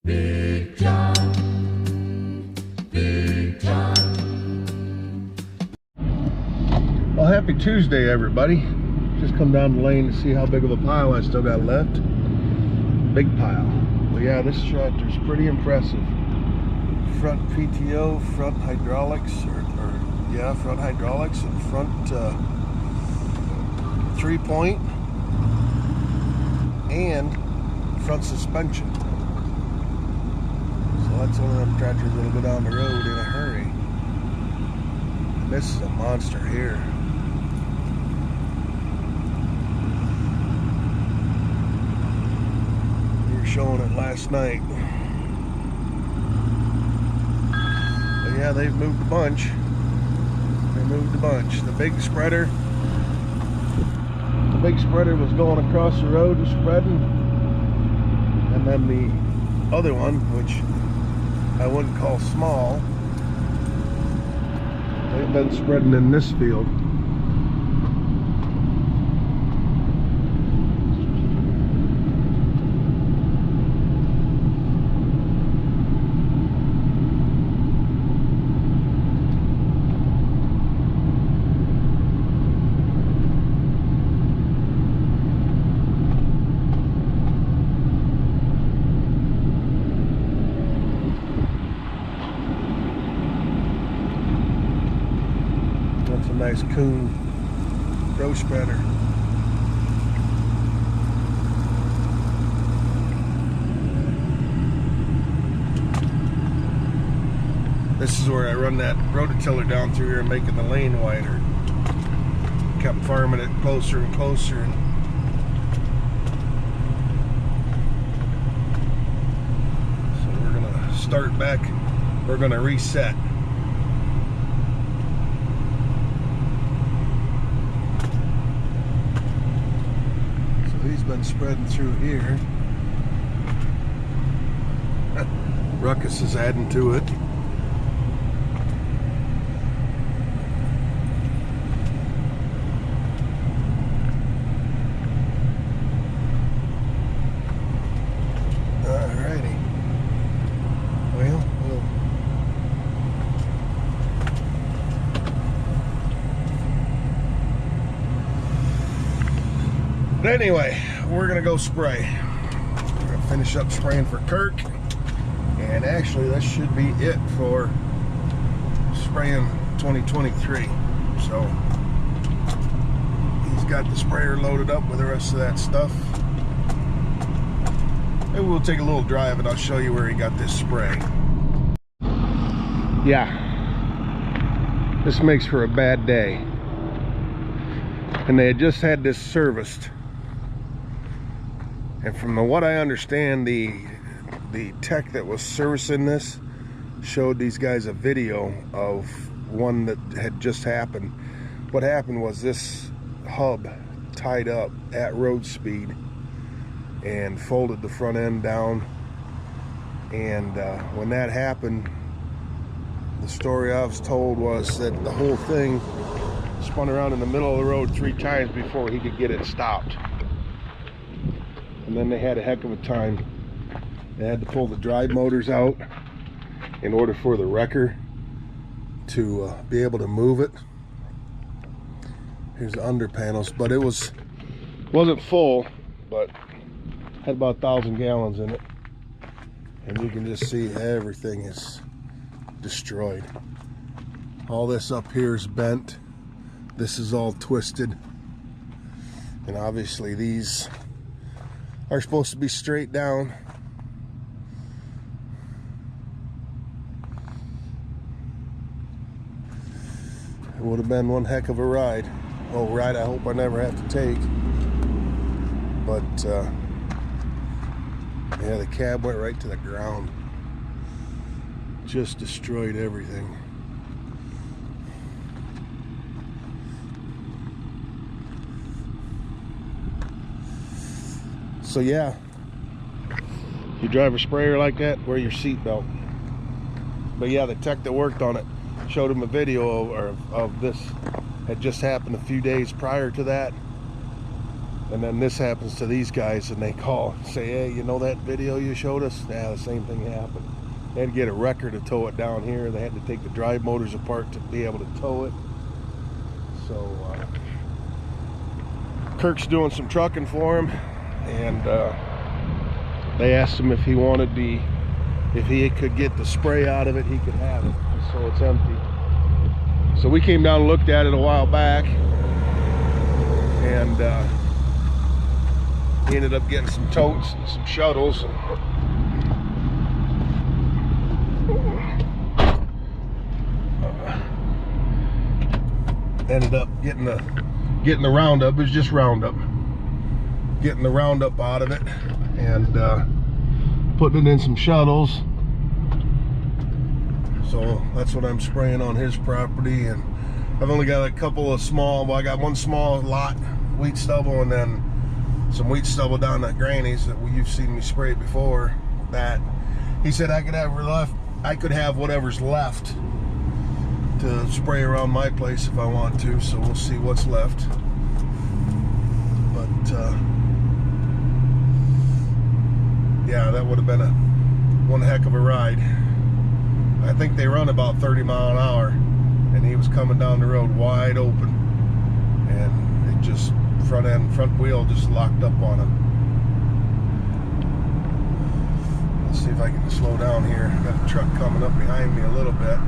Big John, Big John. Well, happy Tuesday, everybody. Just come down the lane to see how big of a pile I still got left. Big pile. Well, yeah, this tractor's pretty impressive. Front PTO, front hydraulics, front hydraulics and front 3-point and front suspension. So that's one of them tractors that'll go down the road in a hurry. And this is a monster here. We were showing it last night. But yeah, they've moved a bunch. They moved a bunch. The big spreader was going across the road and spreading. And then the other one, which I wouldn't call small, they've been spreading in this field. That's a nice coon row spreader. This is where I run that rototiller down through here, making the lane wider. Kept farming it closer and closer. So we're gonna start back. We're gonna reset. He's been spreading through here. Ruckus is adding to it. Alrighty. But anyway, we're gonna go spray. We're gonna finish up spraying for Kirk, and actually that should be it for spraying 2023. So he's got the sprayer loaded up with the rest of that stuff. Maybe we'll take a little drive and I'll show you where he got this spray. Yeah, this makes for a bad day. And they had just had this serviced. And from what I understand, the tech that was servicing this showed these guys a video of one that had just happened. What happened was this hub tied up at road speed and folded the front end down. And when that happened, the story I was told was that the whole thing spun around in the middle of the road 3 times before he could get it stopped. And then they had a heck of a time. They had to pull the drive motors out in order for the wrecker to be able to move it. Here's the under panels, but it wasn't full, but had about 1,000 gallons in it. And you can just see everything is destroyed. All this up here is bent. This is all twisted. And obviously these are supposed to be straight down. It would have been one heck of a ride. Oh, ride I hope I never have to take. But yeah, the cab went right to the ground. Just destroyed everything. So yeah, you drive a sprayer like that, wear your seatbelt. But yeah, the tech that worked on it showed him a video of this. Had just happened a few days prior to that. And then this happens to these guys, and they call and say, hey, you know that video you showed us? Yeah, the same thing happened. They had to get a wrecker to tow it down here. They had to take the drive motors apart to be able to tow it. So Kirk's doing some trucking for him, and they asked him if he wanted if he could get the spray out of it, he could have it, so it's empty. So we came down and looked at it a while back, and he ended up getting some totes and some shuttles, and ended up getting the Roundup. It was just Roundup. Getting the Roundup out of it and putting it in some shuttles. So that's what I'm spraying on his property. And I've only got a couple of small, well, I got one small lot wheat stubble, and then some wheat stubble down at Granny's that you've seen me spray before. That he said I could have whatever's left to spray around my place if I want to, so we'll see what's left. But yeah, that would have been one heck of a ride. I think they run about 30 miles an hour, and he was coming down the road wide open, and it just front wheel just locked up on him. Let's see if I can slow down here. Got a truck coming up behind me a little bit.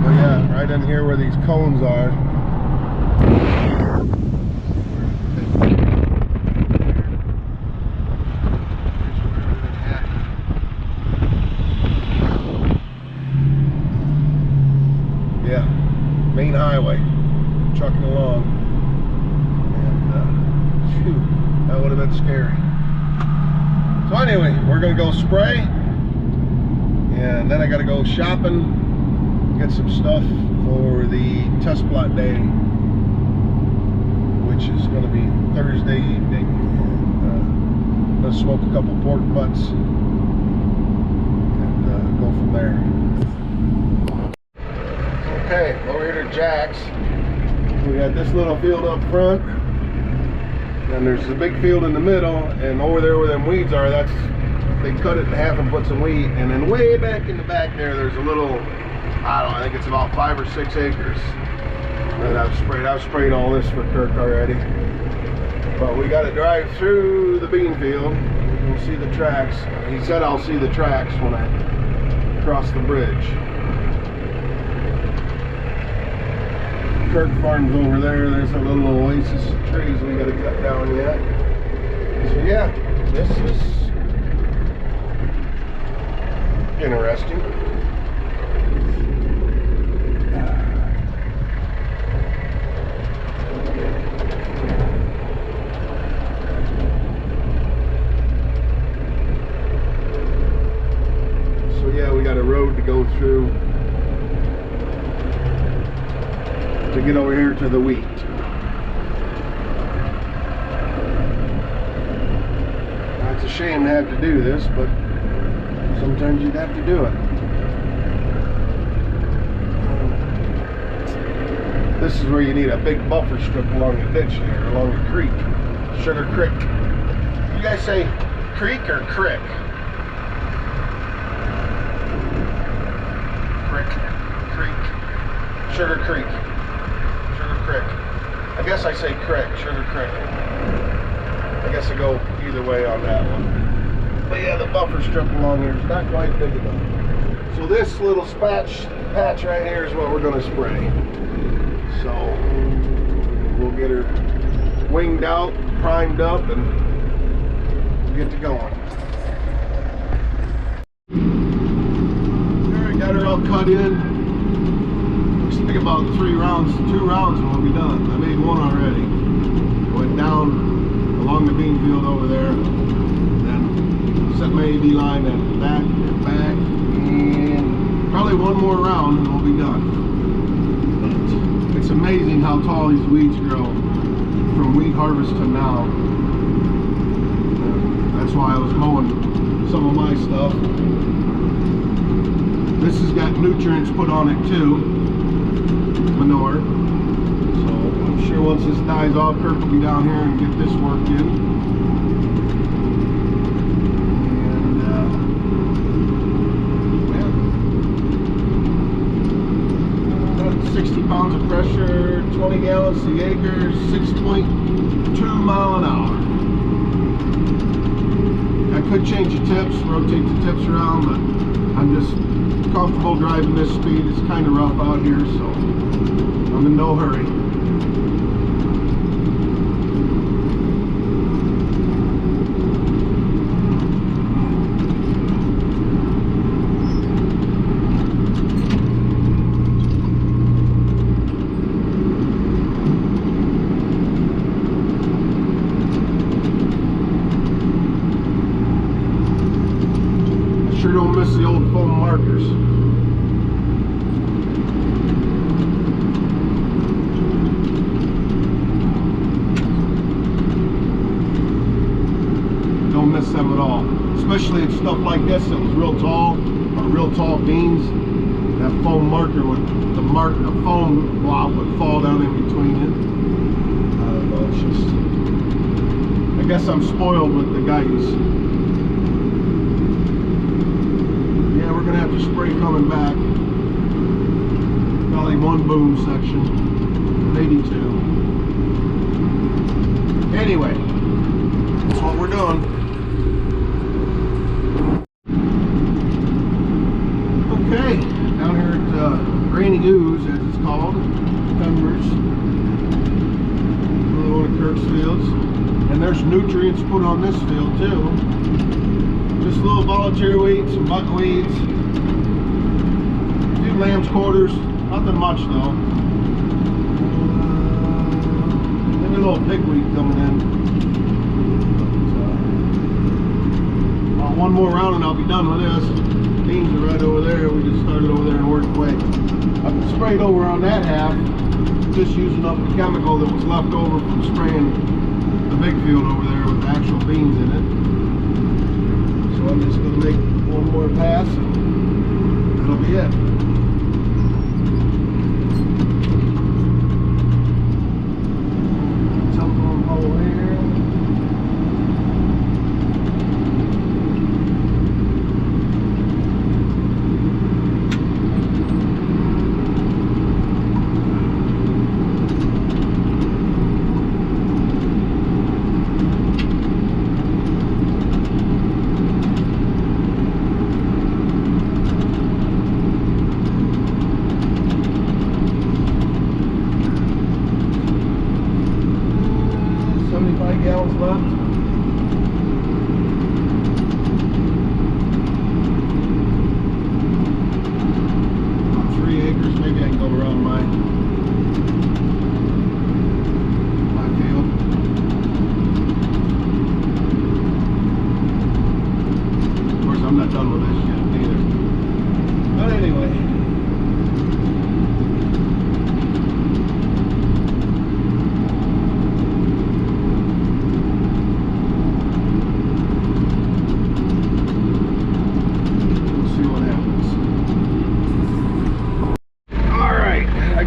But yeah, right in here where these cones are. Yeah, main highway, trucking along. And phew, that would have been scary. So anyway, we're gonna go spray, and then I gotta go shopping, get some stuff for the test plot day, which is going to be Thursday evening. I'm going to smoke a couple pork butts and go from there. Okay, over here to Jack's. We got this little field up front, and there's a big field in the middle, and over there where them weeds are, they cut it in half and put some wheat, and then way back in the back there's a little, I think it's about 5 or 6 acres that I've sprayed. I've sprayed all this for Kirk already. But we got to drive through the bean field. You'll see the tracks. He said I'll see the tracks when I cross the bridge. Kirk farm's over there. There's a little oasis of trees we got to cut down yet. So yeah, this is interesting. Road to go through to get over here to the wheat. Now, it's a shame to have to do this, but sometimes you'd have to do it. This is where you need a big buffer strip along the ditch there, along the creek, Sugar Creek. You guys say creek or crick? Sugar Creek. Sugar Creek. I guess I say Creek, Sugar Creek. I guess I go either way on that one. But yeah, the buffer strip along here is not quite big enough. So this little patch right here is what we're going to spray. So we'll get her winged out, primed up, and get to going. There, I got her all cut in. I think about 2 rounds and we'll be done. I made one already. Went down along the bean field over there, then set my AD line and back, and probably one more round and we'll be done. But it's amazing how tall these weeds grow from wheat harvest to now. That's why I was mowing some of my stuff. This has got nutrients put on it too. Manure, so I'm sure once this dies off, Kirk will be down here and get this worked in. And 60 pounds of pressure, 20 gallons to the acre, 6.2 mile an hour. I could change the tips, rotate the tips around, but I'm just comfortable driving this speed. It's kind of rough out here, so I'm in no hurry. Sure don't miss the old foam markers. Don't miss them at all. Especially in stuff like this that was real tall, or real tall beans. That foam marker would, the foam blob would fall down in between it. I don't know, it's just, I guess I'm spoiled with the guidance. We're gonna have to spray coming back. Probably one boom section, maybe two. Anyway, that's what we're doing. Okay, down here at Granny Ooze, as it's called, Denver's, another one of Kirk's fields, and there's nutrients put on this field too. Just little volunteer weeds, some buckwheats, a few lamb's quarters, nothing much though. Maybe a little pigweed coming in. But, one more round and I'll be done with this. Beans are right over there. We just started over there and worked away. I've sprayed over on that half, just using up the chemical that was left over from spraying the big field over there with the actual beans in it. So I'm just going to make one more pass and that'll be it. Telephone pole here. Gallons left. About 3 acres. Maybe I can go around my field. Of course, I'm not done with this yet either. But anyway.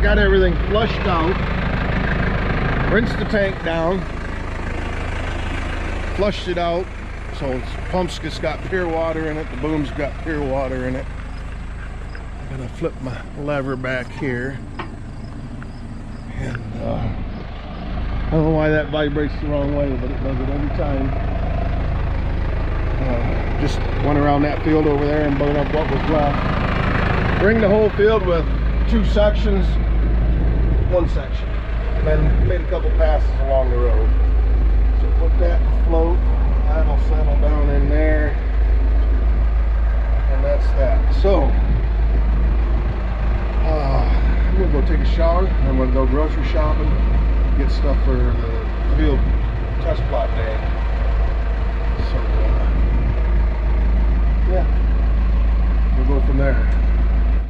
Got everything flushed out, rinsed the tank down, flushed it out, so the pump's just got pure water in it, the boom's got pure water in it. I'm gonna flip my lever back here, and I don't know why that vibrates the wrong way, but it does it every time. Just went around that field over there and burned up what was left. Ring the whole field with 2 sections, 1 section, and then made a couple passes along the road. So put that to float, that'll settle down in there, and that's that. So I'm gonna go take a shower, I'm gonna go grocery shopping, get stuff for the field test plot day.